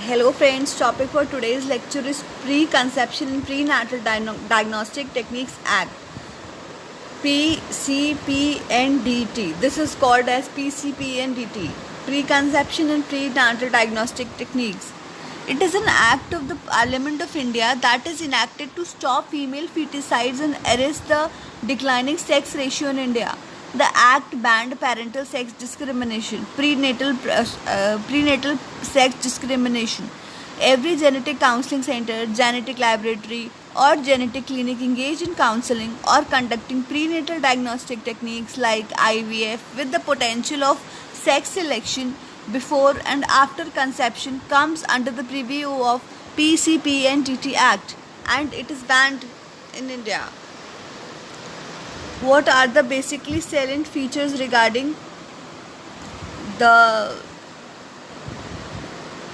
Hello friends, topic for today's lecture is Preconception and Prenatal Diagnostic Techniques Act, PCPNDT. This is called as PCPNDT, Preconception and Prenatal Diagnostic Techniques. It is an act of the Parliament of India that is enacted to stop female feticides and arrest the declining sex ratio in India. The act banned parental sex discrimination, prenatal sex discrimination. Every genetic counseling center, genetic laboratory, or genetic clinic engaged in counseling or conducting prenatal diagnostic techniques like IVF with the potential of sex selection before and after conception comes under the purview of PCPNDT Act, and it is banned in India. What are the basically salient features regarding the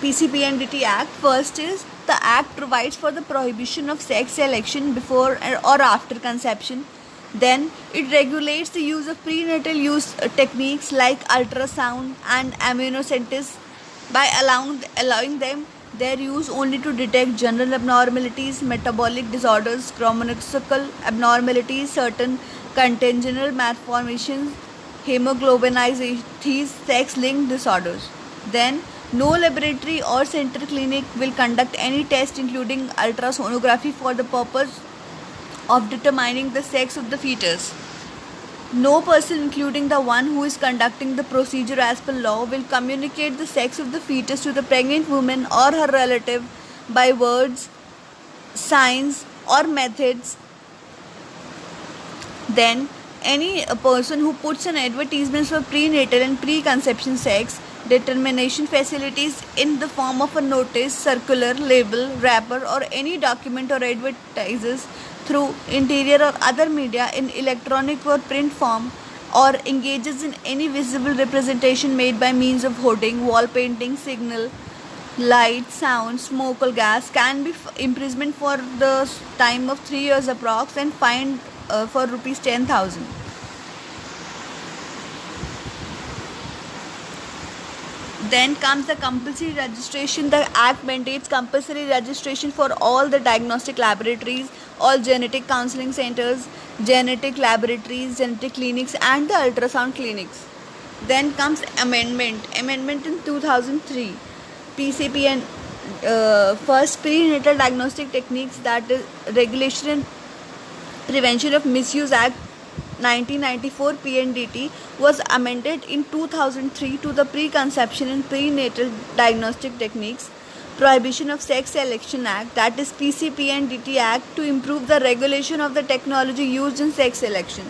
PCPNDT Act? First is the Act provides for the prohibition of sex selection before or after conception. Then it regulates the use of prenatal use techniques like ultrasound and amniocentesis by allowing them their use only to detect general abnormalities, metabolic disorders, chromosomal abnormalities, certain congenital malformations, hemoglobinopathies, sex-linked disorders. Then, no laboratory or center clinic will conduct any test including ultrasonography for the purpose of determining the sex of the fetus. No person, including the one who is conducting the procedure as per law, will communicate the sex of the fetus to the pregnant woman or her relative by words, signs, or methods. Then, any person who puts an advertisement for prenatal and preconception sex determination facilities in the form of a notice, circular, label, wrapper, or any document or advertises through interior or other media in electronic or print form, or engages in any visible representation made by means of hoarding, wall painting, signal, light, sound, smoke or gas can be imprisonment for the time of 3 years approx and fined for rupees 10,000. Then comes the compulsory registration. The Act mandates compulsory registration for all the diagnostic laboratories, all genetic counseling centers, genetic laboratories, genetic clinics, and the ultrasound clinics. Then comes amendment in 2003. PCP and first prenatal diagnostic techniques, that is Regulation and Prevention of Misuse Act 1994 PNDT was amended in 2003 to the Preconception and Prenatal Diagnostic Techniques Prohibition of Sex Selection Act, that is PCPNDT Act, to improve the regulation of the technology used in sex selection.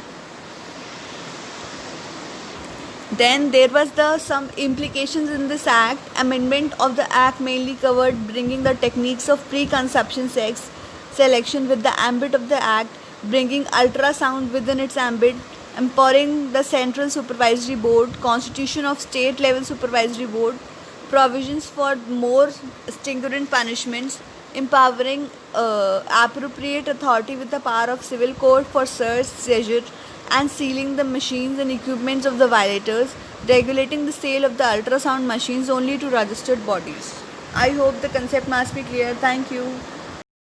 Then there was some implications in this act. Amendment of the act mainly covered bringing the techniques of preconception sex selection with the ambit of the act, bringing ultrasound within its ambit, empowering the Central Supervisory Board, constitution of state level supervisory board, provisions for more stringent punishments, empowering appropriate authority with the power of civil court for search, seizure, and sealing the machines and equipments of the violators, regulating the sale of the ultrasound machines only to registered bodies. I hope the concept must be clear. Thank you.